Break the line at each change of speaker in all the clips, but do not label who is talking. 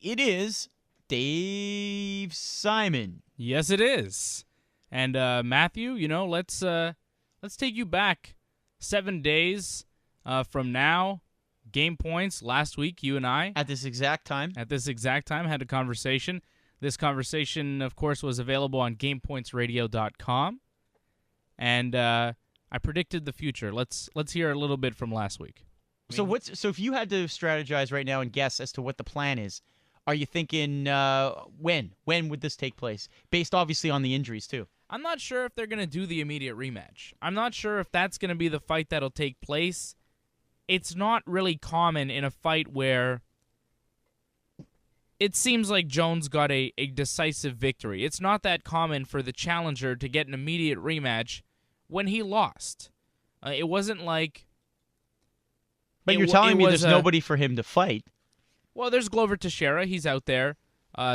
It is Dave Simon.
Yes, it is. And Matthew, let's take you back 7 days from now. Game points last week. You and I
At this exact time
had a conversation. This conversation, of course, was available on GamePointsRadio.com, and I predicted the future. Let's hear a little bit from last week.
So if you had to strategize right now and guess as to what the plan is, are you thinking when would this take place? Based obviously on the injuries too.
I'm not sure if they're going to do the immediate rematch. I'm not sure if that's going to be the fight that'll take place. It's not really common in a fight where it seems like Jones got a decisive victory. It's not that common for the challenger to get an immediate rematch when he lost. It wasn't like...
But you're telling me there's nobody for him to fight.
Well, there's Glover Teixeira. He's out there.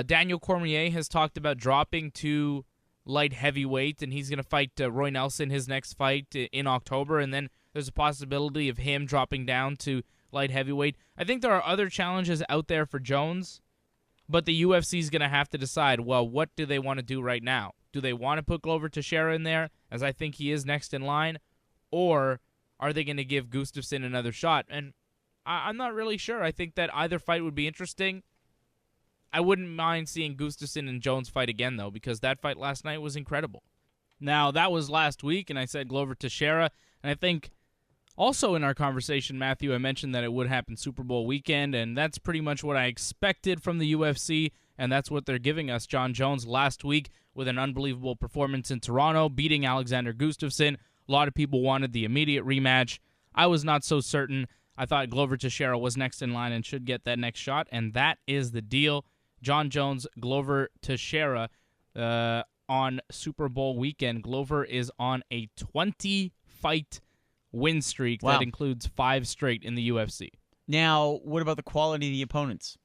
Daniel Cormier has talked about dropping to light heavyweight, and he's going to fight Roy Nelson his next fight in October, and then there's a possibility of him dropping down to light heavyweight. I think there are other challenges out there for Jones, but the UFC is going to have to decide, well, what do they want to do right now? Do they want to put Glover Teixeira in there, as I think he is next in line, or are they going to give Gustafsson another shot? And I'm not really sure. I think that either fight would be interesting. I wouldn't mind seeing Gustafsson and Jones fight again, though, because that fight last night was incredible. Now, that was last week, and I said Glover Teixeira, and I think also in our conversation, Matthew, I mentioned that it would happen Super Bowl weekend, and that's pretty much what I expected from the UFC, and that's what they're giving us. Jon Jones last week with an unbelievable performance in Toronto, beating Alexander Gustafsson. A lot of people wanted the immediate rematch. I was not so certain. I thought Glover Teixeira was next in line and should get that next shot, and that is the deal. Jon Jones, Glover Teixeira on Super Bowl weekend. Glover is on a 20-fight win streak that includes 5 straight in the UFC.
Now, what about the quality of the opponents?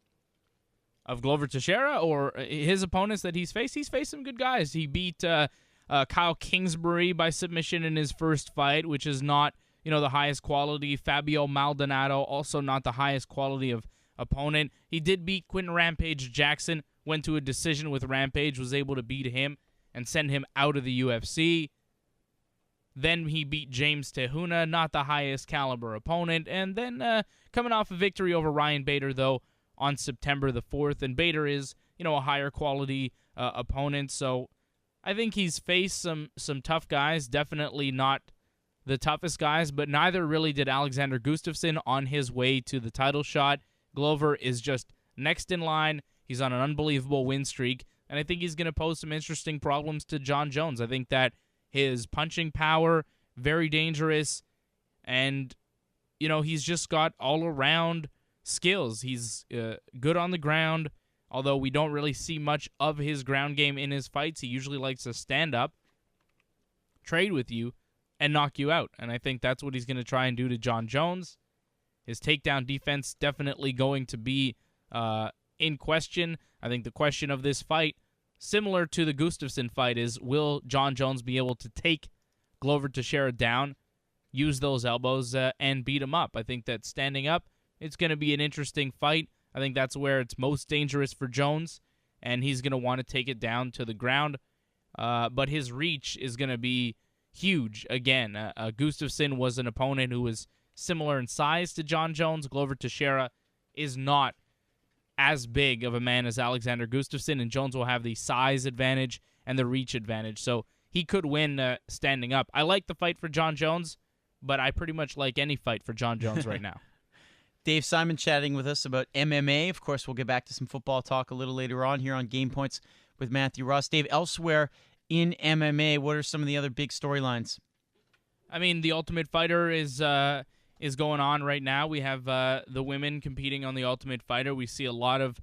Of Glover Teixeira or his opponents that he's faced? He's faced some good guys. He beat Kyle Kingsbury by submission in his first fight, which is not the highest quality. Fabio Maldonado, also not the highest quality of opponent. He did beat Quentin Rampage Jackson, went to a decision with Rampage, was able to beat him and send him out of the UFC. Then he beat James Tehuna, not the highest caliber opponent. And then coming off a victory over Ryan Bader, though, on September the 4th. And Bader is, a higher quality opponent. So I think he's faced some tough guys, definitely not the toughest guys, but neither really did Alexander Gustafsson on his way to the title shot. Glover is just next in line. He's on an unbelievable win streak, and I think he's going to pose some interesting problems to Jon Jones. I think that his punching power, very dangerous, and, he's just got all-around skills. He's good on the ground, although we don't really see much of his ground game in his fights. He usually likes to stand up, trade with you, and knock you out. And I think that's what he's going to try and do to Jon Jones. His takedown defense definitely going to be in question. I think the question of this fight, similar to the Gustafsson fight, is will Jon Jones be able to take Glover Teixeira down, use those elbows, and beat him up? I think that standing up, it's going to be an interesting fight. I think that's where it's most dangerous for Jones, and he's going to want to take it down to the ground. But his reach is going to be huge. Again, Gustafsson was an opponent who was similar in size to Jon Jones. Glover Teixeira is not as big of a man as Alexander Gustafsson, and Jones will have the size advantage and the reach advantage. So he could win standing up. I like the fight for Jon Jones, but I pretty much like any fight for Jon Jones right now.
Dave Simon chatting with us about MMA. Of course, we'll get back to some football talk a little later on here on Game Points with Matthew Ross. Dave, elsewhere in MMA, what are some of the other big storylines?
I mean, The Ultimate Fighter is going on right now. We have the women competing on The Ultimate Fighter. We see a lot of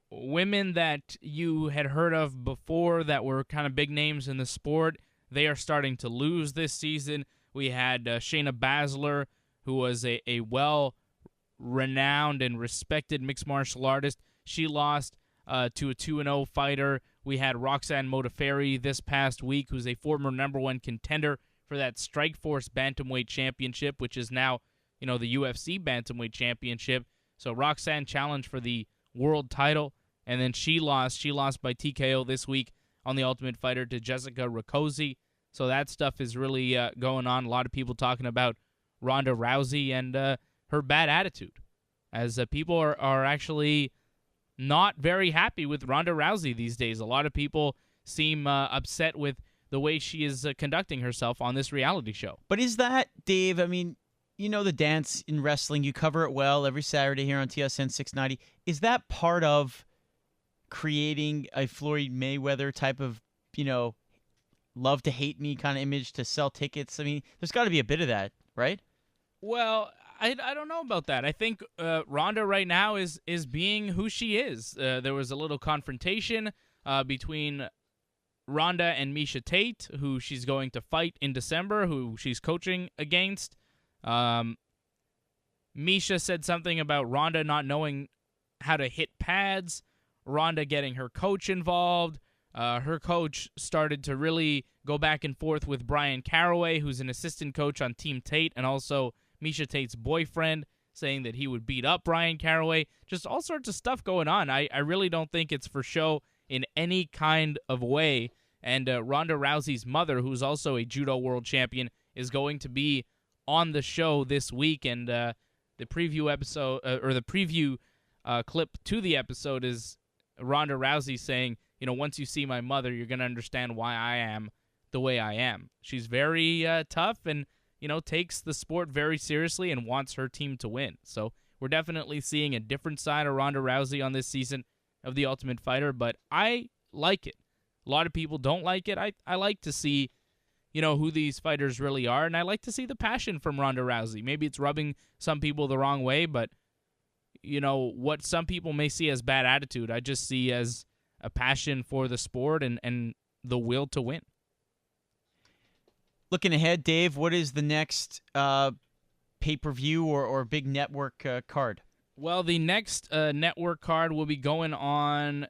women that you had heard of before that were kind of big names in the sport. They are starting to lose this season. We had Shayna Baszler, who was a well-renowned and respected mixed martial artist. She lost to a 2-0 fighter. We had Roxanne Modafferi this past week, who's a former #1 contender for that Strikeforce Bantamweight Championship, which is now, the UFC Bantamweight Championship. So Roxanne challenged for the world title. And then she lost. She lost by TKO this week on The Ultimate Fighter to Jessica Rakoczy. So that stuff is really going on. A lot of people talking about Ronda Rousey and her bad attitude, as people are actually not very happy with Ronda Rousey these days. A lot of people seem upset with the way she is conducting herself on this reality show.
But is that, Dave, I mean, you know the dance in wrestling. You cover it well every Saturday here on TSN 690. Is that part of creating a Floyd Mayweather type of, love to hate me kind of image to sell tickets? I mean, there's got to be a bit of that, right?
Well, I don't know about that. I think Ronda right now is being who she is. There was a little confrontation between Ronda and Miesha Tate, who she's going to fight in December, who she's coaching against. Miesha said something about Ronda not knowing how to hit pads, Ronda getting her coach involved. Her coach started to really go back and forth with Brian Caraway, who's an assistant coach on Team Tate, and also Miesha Tate's boyfriend, saying that he would beat up Brian Caraway. Just all sorts of stuff going on. I really don't think it's for show in any kind of way. And Ronda Rousey's mother, who's also a judo world champion, is going to be on the show this week. And the preview episode, or the preview clip to the episode is Ronda Rousey saying, once you see my mother, you're going to understand why I am the way I am. She's very tough and, takes the sport very seriously and wants her team to win. So we're definitely seeing a different side of Ronda Rousey on this season of The Ultimate Fighter, but I like it. A lot of people don't like it. I like to see, who these fighters really are, and I like to see the passion from Ronda Rousey. Maybe it's rubbing some people the wrong way, but, what some people may see as bad attitude, I just see as a passion for the sport and the will to win.
Looking ahead, Dave, what is the next pay-per-view or big network card?
Well, the next network card will be going on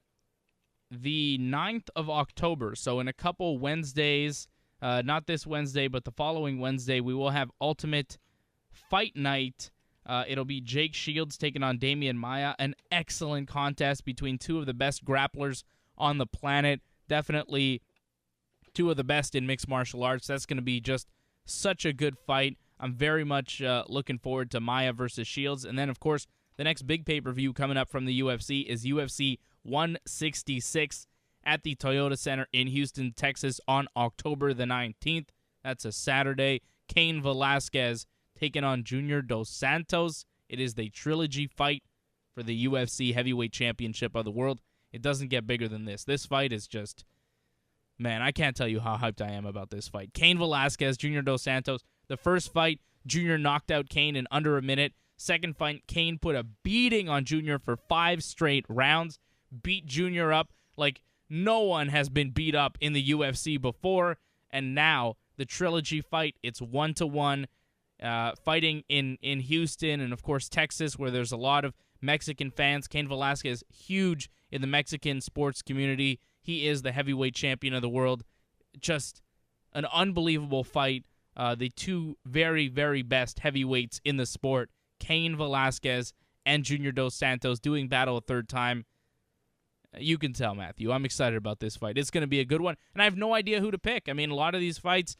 the 9th of October. So in a couple Wednesdays, not this Wednesday, but the following Wednesday, we will have Ultimate Fight Night. It'll be Jake Shields taking on Damian Maia. An excellent contest between two of the best grapplers on the planet. Definitely two of the best in mixed martial arts. That's going to be just such a good fight. I'm very much looking forward to Maia versus Shields. And then, of course, the next big pay-per-view coming up from the UFC is UFC 166 at the Toyota Center in Houston, Texas on October the 19th. That's a Saturday. Cain Velasquez taking on Junior Dos Santos. It is the trilogy fight for the UFC Heavyweight Championship of the world. It doesn't get bigger than this. This fight is just, man, I can't tell you how hyped I am about this fight. Cain Velasquez, Junior Dos Santos. The first fight, Junior knocked out Cain in under a minute. Second fight, Cain put a beating on Junior for 5 straight rounds. Beat Junior up like no one has been beat up in the UFC before. And now, the trilogy fight, it's 1-1. Fighting in Houston and, of course, Texas, where there's a lot of Mexican fans. Cain Velasquez, huge in the Mexican sports community. He is the heavyweight champion of the world. Just an unbelievable fight. The two very, very best heavyweights in the sport, Cain Velasquez and Junior Dos Santos, doing battle a third time. You can tell, Matthew, I'm excited about this fight. It's going to be a good one, and I have no idea who to pick. I mean, a lot of these fights,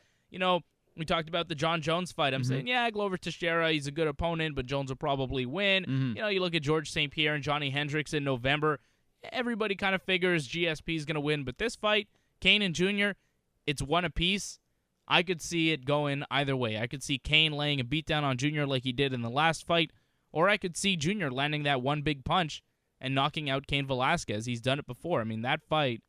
we talked about the Jon Jones fight. I'm saying, Glover Teixeira, he's a good opponent, but Jones will probably win. You look at George St. Pierre and Johnny Hendricks in November. Everybody kind of figures GSP is going to win, but this fight, Cain and Junior, it's one apiece. I could see it going either way. I could see Cain laying a beatdown on Junior like he did in the last fight, or I could see Junior landing that one big punch and knocking out Cain Velasquez. He's done it before. I mean, that fight,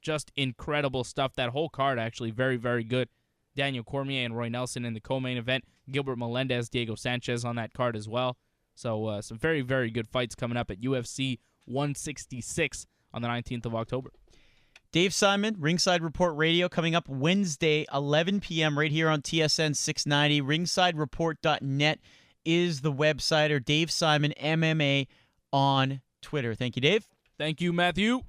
just incredible stuff. That whole card, actually, very, very good. Daniel Cormier and Roy Nelson in the co-main event. Gilbert Melendez, Diego Sanchez on that card as well. So some very, very good fights coming up at UFC 166 on the 19th of October.
Dave Simon, Ringside Report Radio, coming up Wednesday, 11 p.m. right here on TSN 690. RingsideReport.net is the website, or Dave Simon MMA on Twitter. Thank you, Dave.
Thank you, Matthew.